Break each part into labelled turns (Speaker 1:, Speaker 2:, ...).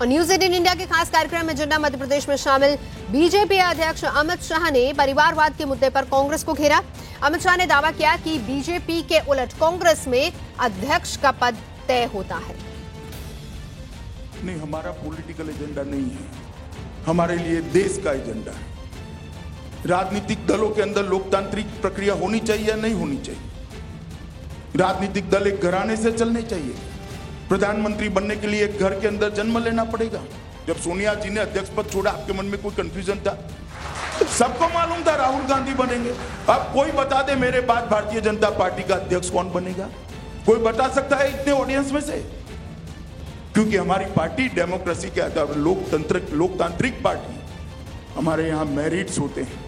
Speaker 1: और news 18 India के खास कार्यक्रम एजेंडा मध्य प्रदेश में शामिल बीजेपी अध्यक्ष अमित शाह ने परिवारवाद के मुद्दे पर कांग्रेस को घेरा। अमित शाह ने दावा किया कि बीजेपी के उलट कांग्रेस में अध्यक्ष का पद तय होता है।
Speaker 2: नहीं, हमारा पॉलिटिकल एजेंडा नहीं है, हमारे लिए देश का एजेंडा है। राजनीतिक दलों के अंदर लोकतांत्रिक प्रक्रिया होनी चाहिए या नहीं होनी चाहिए? राजनीतिक दल एक घराने से चलने चाहिए। प्रधानमंत्री बनने के लिए एक घर के अंदर जन्म लेना पड़ेगा। जब सोनिया जी ने अध्यक्ष पद छोड़ा, आपके मन में कोई कंफ्यूजन था? सबको मालूम था राहुल गांधी बनेंगे। अब कोई बता दे मेरे बाद भारतीय जनता पार्टी का अध्यक्ष कौन बनेगा? कोई बता सकता है इतने ऑडियंस में से? क्योंकि हमारी पार्टी डेमोक्रेसी के आधार लोकतांत्रिक पार्टी, हमारे यहाँ मेरिट्स होते हैं,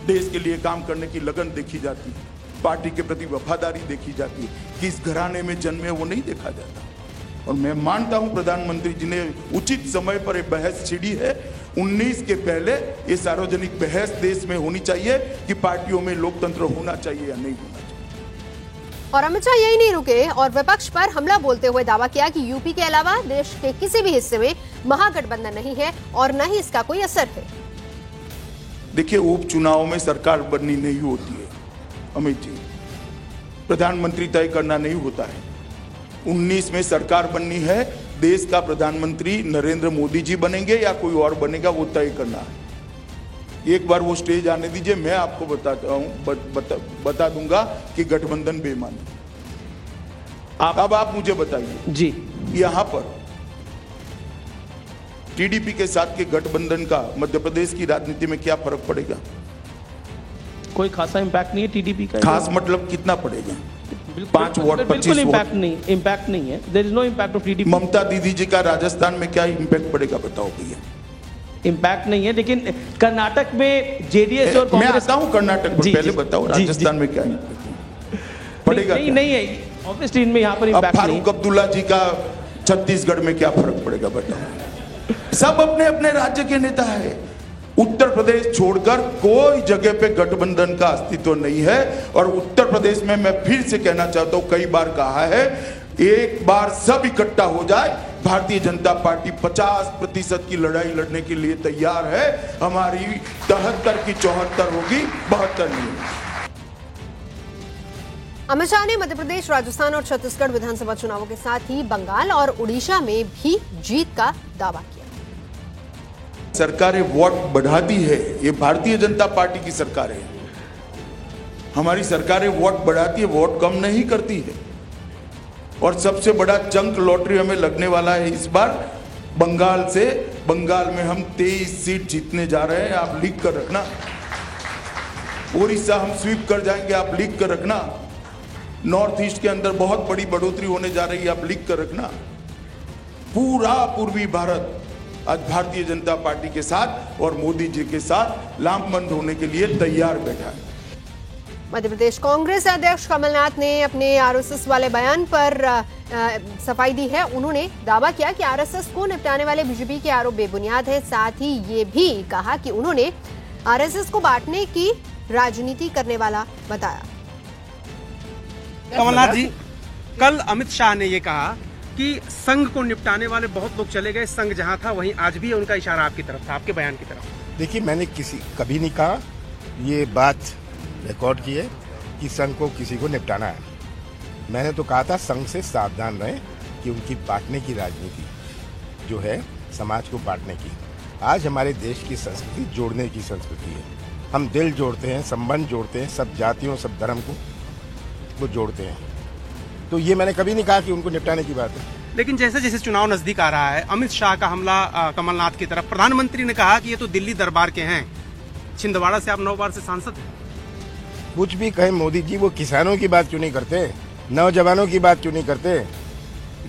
Speaker 2: देश के लिए काम करने की लगन देखी जाती है, पार्टी के प्रति वफादारी देखी जाती है। किस घराने में जन्मे वो नहीं देखा जाता। और मैं मानता हूं प्रधानमंत्री जी ने उचित समय पर एक बहस छिड़ी है। 19 के पहले ये सार्वजनिक बहस देश में होनी चाहिए कि पार्टियों में लोकतंत्र होना चाहिए या नहीं होना चाहिए।
Speaker 1: और अमित शाह यही नहीं रुके और विपक्ष पर हमला बोलते हुए दावा किया कि यूपी के अलावा देश के किसी भी हिस्से में महागठबंधन नहीं है और न ही इसका कोई असर है।
Speaker 2: देखिए, उपचुनाव में सरकार बननी नहीं होती है अमित जी, प्रधानमंत्री तय करना नहीं होता है। 19 में सरकार बननी है, देश का प्रधानमंत्री नरेंद्र मोदी जी बनेंगे या कोई और बनेगा वो तय करना है। एक बार वो स्टेज आने दीजिए, मैं आपको बताता हूं, बता दूंगा कि गठबंधन बेईमानी। अब आप मुझे बताइए
Speaker 3: जी,
Speaker 2: यहां पर टीडीपी के साथ के गठबंधन का मध्य प्रदेश की राजनीति में क्या फर्क पड़ेगा?
Speaker 3: कोई खासा इम्पैक्ट नहीं है टीडीपी का।
Speaker 2: खास मतलब कितना पड़ेगा? 5 वोट, 25
Speaker 3: इम्पैक्ट नहीं है। There is no impact of TDP.
Speaker 2: Mamata दीदी जी का राजस्थान में क्या इम्पैक्ट पड़ेगा बताओ भैया?
Speaker 3: इम्पैक्ट नहीं है, लेकिन कर्नाटक में जेडीएस और कांग्रेस।
Speaker 2: मैं आता हूं कर्नाटक पर, पहले बताओ राजस्थान में क्या पड़ेगा?
Speaker 3: नहीं है ऑब्वियसली इनमें यहाँ पर इम्पैक्ट नहीं।
Speaker 2: फारूक अब्दुल्ला जी का छत्तीसगढ़ में क्या फर्क पड़ेगा बताओ? सब अपने अपने राज्य के नेता है। उत्तर प्रदेश छोड़कर कोई जगह पे गठबंधन का अस्तित्व नहीं है। और उत्तर प्रदेश में मैं फिर से कहना चाहता हूं, कई बार कहा है, एक बार सब इकट्ठा हो जाए, भारतीय जनता पार्टी 50% की लड़ाई लड़ने के लिए तैयार है। हमारी 73 की 74 होगी, 72 नहीं।
Speaker 1: अमित शाह ने मध्य प्रदेश, राजस्थान और छत्तीसगढ़ विधानसभा चुनावों के साथ ही बंगाल और उड़ीसा में भी जीत का दावा किया।
Speaker 2: सरकारें वोट बढ़ाती है, ये भारतीय जनता पार्टी की सरकार है। हमारी सरकारें वोट बढ़ाती है, वोट कम नहीं करती है। और सबसे बड़ा चंक लॉटरी हमें लगने वाला है इस बार बंगाल से। बंगाल में हम 23 सीट जीतने जा रहे हैं, आप लिख कर रखना। उड़ीसा हम स्वीप कर जाएंगे, आप लिख कर रखना। नॉर्थ ईस्ट के अंदर बहुत बड़ी बढ़ोतरी होने जा रही है, आप लिख कर रखना। पूरा पूर्वी भारत आज भारतीय जनता पार्टी के साथ और मोदी जी के साथ लामबंद होने के लिए तैयार बैठा है।
Speaker 1: मध्य प्रदेश कांग्रेस अध्यक्ष कमलनाथ ने अपने आरएसएस वाले बयान पर सफाई दी है। उन्होंने दावा किया कि आरएसएस को निपटाने वाले बीजेपी के आरोप बेबुनियाद है। साथ ही ये भी कहा कि उन्होंने आरएसएस को बांटने की राजनीति करने वाला बताया।
Speaker 4: कमलनाथ जी, कल अमित शाह ने ये कहा कि संघ को निपटाने वाले बहुत लोग चले गए, संघ जहां था वहीं आज भी है। उनका इशारा आपकी तरफ था, आपके बयान की तरफ।
Speaker 5: देखिए, मैंने कभी नहीं कहा, ये बात रिकॉर्ड की है कि संघ को किसी को निपटाना है। मैंने तो कहा था संघ से सावधान रहें कि उनकी बांटने की राजनीति जो है, समाज को बांटने की। आज हमारे देश की संस्कृति जोड़ने की संस्कृति है। हम दिल जोड़ते हैं, संबंध जोड़ते हैं, सब जातियों सब धर्म को जोड़ते हैं। तो ये मैंने कभी नहीं कहा कि उनको निपटाने की बात है।
Speaker 4: लेकिन जैसे जैसे चुनाव नजदीक आ रहा है, अमित शाह का हमला कमलनाथ की तरफ, प्रधानमंत्री ने कहा कि ये तो दिल्ली दरबार के हैं। छिंदवाड़ा से आप 9 बार से सांसद हैं।
Speaker 5: कुछ भी कहें मोदी जी, वो किसानों की बात क्यों नहीं करते? नौजवानों की बात क्यों नहीं करते?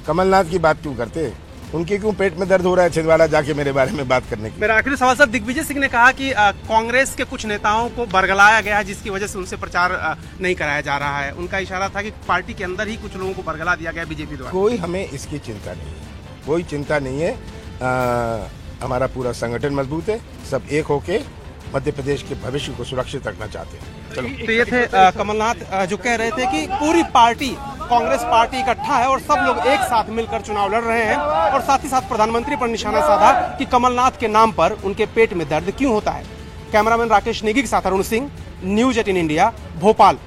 Speaker 5: कमलनाथ की बात क्यों करते? उनके क्यों पेट में दर्द हो रहा है छिंदवाड़ा जाके मेरे बारे में बात करने की?
Speaker 4: मेरा आखिरी सवाल सर, दिग्विजय सिंह ने कहा कि कांग्रेस के कुछ नेताओं को बरगलाया गया है, जिसकी वजह से उनसे प्रचार नहीं कराया जा रहा है। उनका इशारा था कि पार्टी के अंदर ही कुछ लोगों को बरगला दिया गया बीजेपी द्वारा।
Speaker 5: कोई हमें इसकी चिंता नहीं है, कोई चिंता नहीं है। हमारा पूरा संगठन मजबूत है, सब एक होके मध्य प्रदेश के भविष्य को सुरक्षित रखना चाहते हैं।
Speaker 4: चलो, तो ये थे कमलनाथ जो कह रहे थे कि पूरी पार्टी कांग्रेस पार्टी इकट्ठा है और सब लोग एक साथ मिलकर चुनाव लड़ रहे हैं और साथ ही साथ प्रधानमंत्री पर निशाना साधा कि कमलनाथ के नाम पर उनके पेट में दर्द क्यों होता है। कैमरामैन राकेश नेगी के साथ अरुण सिंह, न्यूज 18 इंडिया, भोपाल।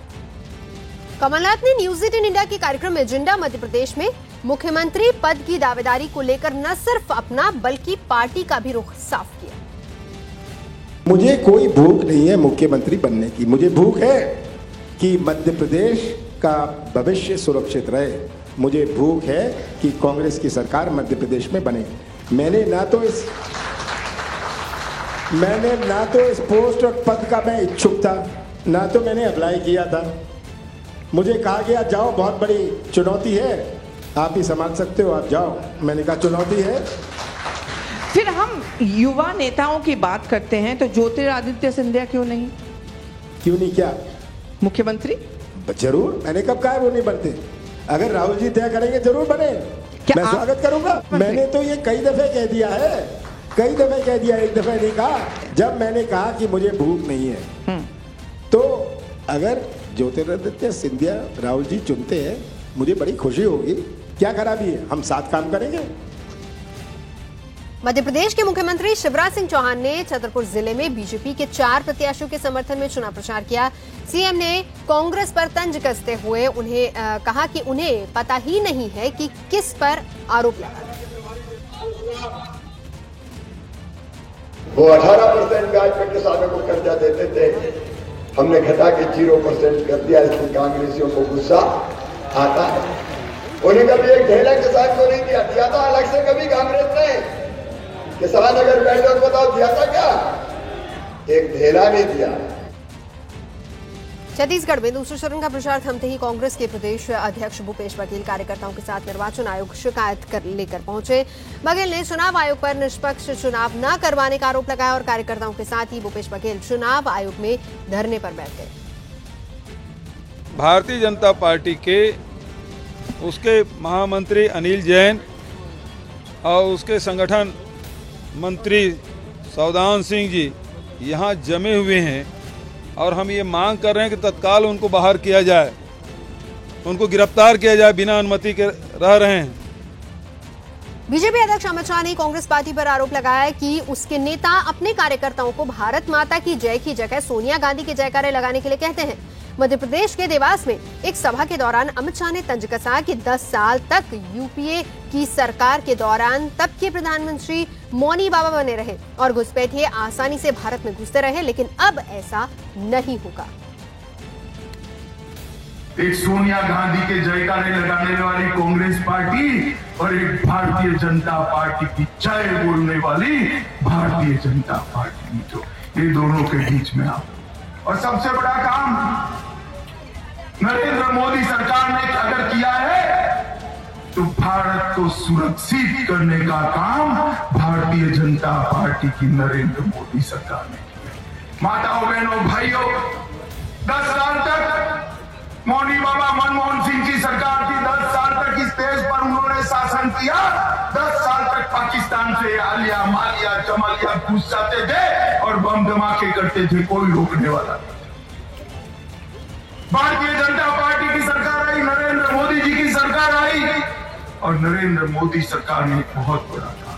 Speaker 1: कमलनाथ ने न्यूज 18 इंडिया के कार्यक्रम एजेंडा मध्य प्रदेश में मुख्यमंत्री पद की दावेदारी को लेकर न सिर्फ अपना बल्कि पार्टी का भी रुख साफ किया।
Speaker 5: मुझे कोई भूख नहीं है मुख्यमंत्री बनने की, मुझे भूख है कि मध्य प्रदेश का भविष्य सुरक्षित रहे। मुझे भूख है कि कांग्रेस की सरकार मध्य प्रदेश में बने। मैंने ना तो इस पोस्ट और पद का मैं इच्छुक था, ना तो मैंने अप्लाई किया था। मुझे कहा गया जाओ, बहुत बड़ी चुनौती है, आप ही संभाल सकते हो, आप जाओ। मैंने कहा चुनौती है।
Speaker 6: फिर हम युवा नेताओं की बात करते हैं तो ज्योतिरादित्य सिंधिया क्यों नहीं?
Speaker 5: क्या
Speaker 6: मुख्यमंत्री?
Speaker 5: जरूर, मैंने कब कहा वो नहीं बनते। अगर राहुल जी तय करेंगे जरूर बने, मैं स्वागत करूंगा। मैंने तो ये कई दफे कह दिया है, एक दफे नहीं कहा। जब मैंने कहा कि मुझे भूख नहीं है, तो अगर ज्योतिरादित्य सिंधिया राहुल जी चुनते हैं, मुझे बड़ी खुशी होगी। क्या खराबी है, हम साथ काम करेंगे।
Speaker 1: मध्य प्रदेश के मुख्यमंत्री शिवराज सिंह चौहान ने छतरपुर जिले में बीजेपी के 4 प्रत्याशियों के समर्थन में चुनाव प्रचार किया। सीएम ने कांग्रेस पर तंज कसते हुए उन्हें कहा कि उन्हें पता ही नहीं है कि किस पर आरोप लगा।
Speaker 7: वो 18% ब्याज पर किसानों को कर्जा देते थे, हमने घटा के 0% कर दिया। इसलिए कांग्रेसियों को गुस्सा आता है। उन्हें कभी एक ढेला किसान को नहीं दिया था अलग से कभी कांग्रेस ने। किसान अगर बैठे तो बताओ दिया था क्या? एक ढेला नहीं दिया।
Speaker 1: छत्तीसगढ़ में दूसरे चरण का प्रचार थमते ही कांग्रेस के प्रदेश अध्यक्ष भूपेश बघेल कार्यकर्ताओं के साथ निर्वाचन आयोग शिकायत लेकर पहुंचे। बघेल ने चुनाव आयोग पर निष्पक्ष चुनाव न करवाने का आरोप लगाया और कार्यकर्ताओं के साथ ही भूपेश बघेल चुनाव आयोग में धरने पर बैठ गए।
Speaker 8: भारतीय जनता पार्टी के उसके महामंत्री अनिल जैन और उसके संगठन मंत्री सौदान सिंह जी यहाँ जमे हुए हैं और हम ये मांग कर रहे हैं कि तत्काल उनको बाहर किया जाए, उनको गिरफ्तार किया जाए, बिना अनुमति के रह रहे हैं।
Speaker 1: बीजेपी अध्यक्ष अमित शाह ने कांग्रेस पार्टी पर आरोप लगाया कि उसके नेता अपने कार्यकर्ताओं को भारत माता की जय की जगह सोनिया गांधी के जयकारे लगाने के लिए कहते हैं। मध्य प्रदेश के देवास में एक सभा के दौरान अमित शाह ने तंज कसा कि 10 साल तक यूपीए की सरकार के दौरान तब के प्रधानमंत्री मौनी बाबा बने रहे और घुसपैठिए आसानी से भारत में घुसते रहे, लेकिन अब ऐसा नहीं होगा।
Speaker 9: एक सोनिया गांधी के जयकारे लगाने वाली कांग्रेस पार्टी और एक भारतीय जनता पार्टी की जय बोलने वाली भारतीय जनता पार्टी, जो ये दोनों के बीच में आप। और सबसे बड़ा काम नरेंद्र मोदी सरकार ने अगर किया है तो भारत को सुरक्षित करने का काम भारतीय जनता पार्टी की नरेंद्र मोदी सरकार ने किया। माताओं, बहनों, भाइयों, 10 साल तक मौनी बाबा मनमोहन सिंह की सरकार थी। 10 साल तक इस देश पर उन्होंने शासन किया। 10 साल तक पाकिस्तान से आलिया, मालिया, चमालिया घुस जाते थे और बम धमाके करते थे, कोई रोकने वाला नहीं। भारतीय जनता पार्टी की सरकार आई, नरेंद्र मोदी जी की सरकार आई और नरेंद्र मोदी सरकार ने बहुत बड़ा काम।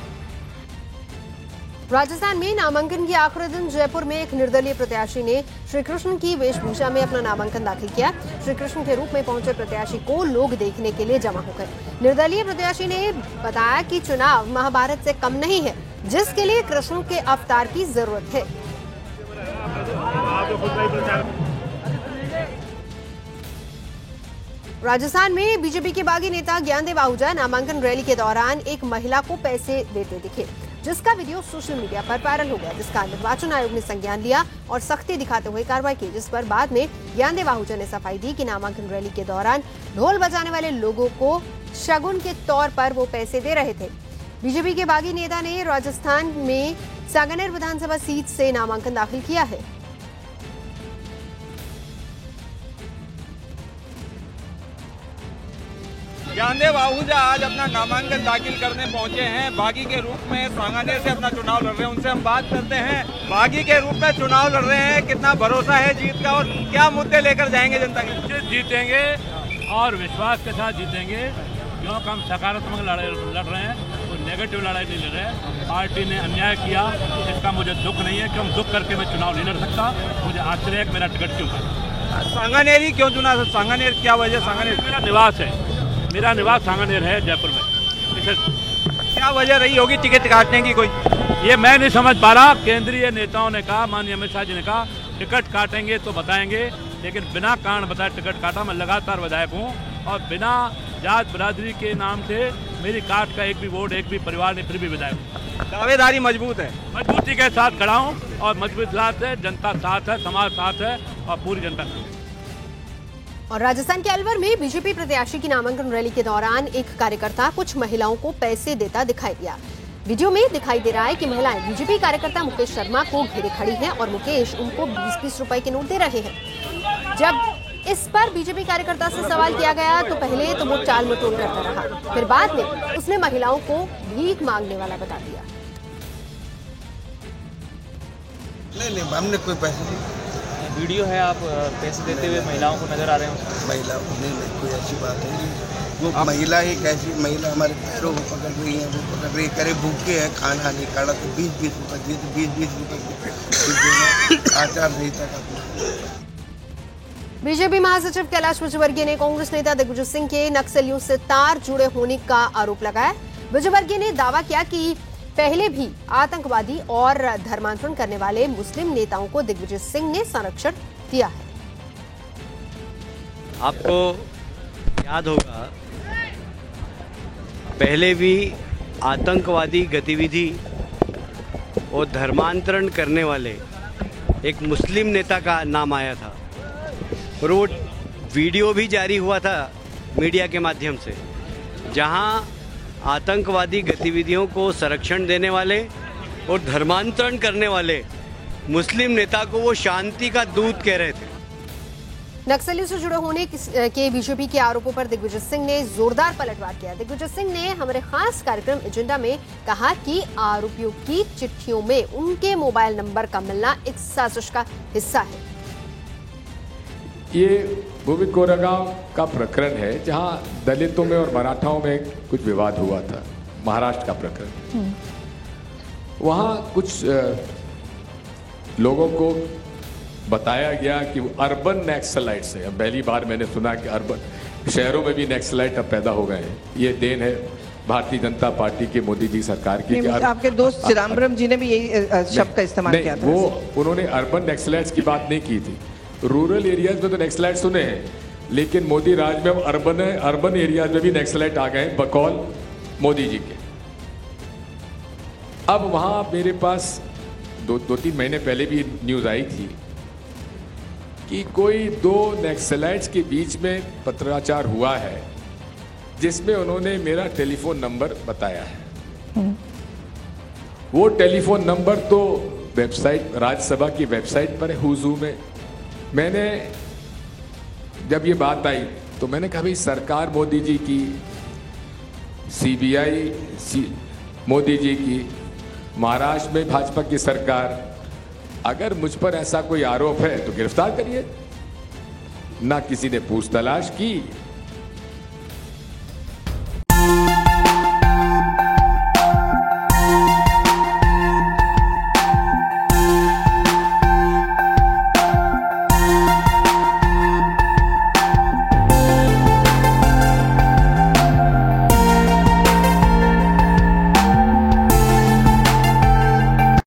Speaker 1: राजस्थान में नामांकन के आखिरी दिन जयपुर में एक निर्दलीय प्रत्याशी ने श्री कृष्ण की वेशभूषा में अपना नामांकन दाखिल किया। श्री कृष्ण के रूप में पहुंचे प्रत्याशी को लोग देखने के लिए जमा हो गए। निर्दलीय प्रत्याशी ने बताया कि चुनाव महाभारत से कम नहीं है, जिसके लिए कृष्ण के अवतार की जरूरत है। राजस्थान में बीजेपी के बागी नेता ज्ञानदेव आहूजा नामांकन रैली के दौरान एक महिला को पैसे देते दिखे, जिसका वीडियो सोशल मीडिया पर वायरल हो गया, जिसका निर्वाचन आयोग ने संज्ञान लिया और सख्ती दिखाते हुए कार्रवाई की, जिस पर बाद में ज्ञानदेव आहूजा ने सफाई दी कि नामांकन रैली के दौरान ढोल बजाने वाले लोगों को शगुन के तौर पर वो पैसे दे रहे थे। बीजेपी के बागी नेता ने राजस्थान में सांगानेर विधानसभा सीट से नामांकन दाखिल किया है।
Speaker 10: ज्ञानदेव आहूजा आज अपना नामांकन दाखिल करने पहुंचे हैं। बागी के रूप में सांगानेर से अपना चुनाव लड़ रहे हैं, उनसे हम बात करते हैं। बागी के रूप में चुनाव लड़ रहे हैं, कितना भरोसा है जीत का और क्या मुद्दे लेकर जाएंगे जनता के?
Speaker 11: जीतेंगे और विश्वास के साथ जीतेंगे, क्योंकि हम सकारात्मक लड़ाई लड़ रहे हैं, कोई नेगेटिव लड़ाई नहीं लड़ रहे। पार्टी ने अन्याय किया, इसका मुझे दुख नहीं है, क्यों दुख करके मैं चुनाव नहीं लड़ सकता। मुझे आश्चर्य है कि मेरा टिकट क्यों था।
Speaker 10: सांगानेर ही क्यों चुना? सांगानेर क्या वजह? सांगानेर
Speaker 11: मेरा निवास है, मेरा निवास सांगानेर है जयपुर में। इसे
Speaker 10: क्या वजह रही होगी टिकट काटने की? कोई
Speaker 11: ये मैं नहीं समझ पा रहा। केंद्रीय नेताओं ने कहा, माननीय अमित शाह जी ने कहा टिकट काटेंगे तो बताएंगे, लेकिन बिना कारण बताए टिकट काटा। मैं लगातार विधायक हूँ और बिना जात बिरादरी के नाम से मेरी काट का एक भी वोट, एक भी परिवार ने, फिर भी विधायक हूँ।
Speaker 10: दावेदारी मजबूत है,
Speaker 11: मजबूती के साथ खड़ा हूँ और मजबूत साथ है, जनता साथ है, समाज साथ है और पूरी जनता साथ है।
Speaker 1: और राजस्थान के अलवर में बीजेपी प्रत्याशी की नामांकन रैली के दौरान एक कार्यकर्ता कुछ महिलाओं को पैसे देता दिखाई दिया। वीडियो में दिखाई दे रहा है कि महिलाएं बीजेपी कार्यकर्ता मुकेश शर्मा को घेरे खड़ी हैं और मुकेश उनको 20-20 रुपए के नोट दे रहे हैं। जब इस पर बीजेपी कार्यकर्ता से सवाल किया गया तो पहले तो वो टाल मटोल करता रहा, फिर बाद में उसने महिलाओं को भीख मांगने वाला बता दिया।
Speaker 12: नहीं, हमने कोई पैसे नहीं।
Speaker 13: वीडियो है, आप पैसे देते हुए महिलाओं को नजर आ रहे हो?
Speaker 12: महिलाओं को नहीं, कोई ऐसी बात है नहीं। वो महिला एक ऐसी महिला हमारे पैरों को पकड़ रही है, वो पकड़ रही है, करे भूखे हैं, खाना नहीं खाना तो 20-20 रुपये दिए, तो 20-20 रुपये आचार संहिता का।
Speaker 1: बीजेपी महासचिव कैलाश विजयवर्गीय ने कांग्रेस नेता दिग्विजय सिंह के नक्सलियों से तार जुड़े होने का आरोप लगाया। विजयवर्गीय ने दावा किया कि पहले भी आतंकवादी और धर्मांतरण करने वाले मुस्लिम नेताओं को दिग्विजय सिंह ने संरक्षण दिया है।
Speaker 14: आपको याद होगा, पहले भी आतंकवादी गतिविधि और धर्मांतरण करने वाले एक मुस्लिम नेता का नाम आया था और वो वीडियो भी जारी हुआ था मीडिया के माध्यम से, जहां आतंकवादी गतिविधियों को संरक्षण देने वाले और धर्मांतरण करने वाले मुस्लिम नेता को वो शांति का दूत कह रहे थे।
Speaker 1: नक्सलियों से जुड़े होने के बीजेपी के आरोपों पर दिग्विजय सिंह ने जोरदार पलटवार किया। दिग्विजय सिंह ने हमारे खास कार्यक्रम एजेंडा में कहा कि आरोपियों की चिट्ठियों में उनके मोबाइल नंबर का मिलना एक साजिश का हिस्सा है।
Speaker 15: ये भूमि कोरेगांव का प्रकरण है जहां दलितों में और मराठाओं में कुछ विवाद हुआ था, महाराष्ट्र का प्रकरण। वहां कुछ लोगों को बताया गया कि वो अर्बन नक्सलाइट्स हैं। पहली बार मैंने सुना कि अर्बन शहरों में भी नक्सलाइट अब पैदा हो गए हैं। ये देन है भारतीय जनता पार्टी के मोदी जी सरकार की।
Speaker 6: आपके दोस्त चिदम्बरम जी ने भी यही शब्द का इस्तेमाल किया था।
Speaker 15: वो उन्होंने अर्बन नक्सलाइट्स की बात नहीं की थी। रूरल एरियाज में तो नक्सलाइट सुने हैं, लेकिन मोदी राज में अर्बन एरियाज में भी नक्सलाइट आ गए बकौल मोदी जी के। अब वहां मेरे पास दो तीन महीने पहले भी न्यूज आई थी कि कोई दो नक्सलाइट्स के बीच में पत्राचार हुआ है, जिसमें उन्होंने मेरा टेलीफोन नंबर बताया है। वो टेलीफोन नंबर तो वेबसाइट, राज्यसभा की वेबसाइट पर है, हुजू में। मैंने जब ये बात आई तो मैंने कहा भाई सरकार मोदी जी की, सीबीआई मोदी जी की, महाराष्ट्र में भाजपा की सरकार, अगर मुझ पर ऐसा कोई आरोप है तो गिरफ्तार करिए। ना किसी ने पूछ तलाश की,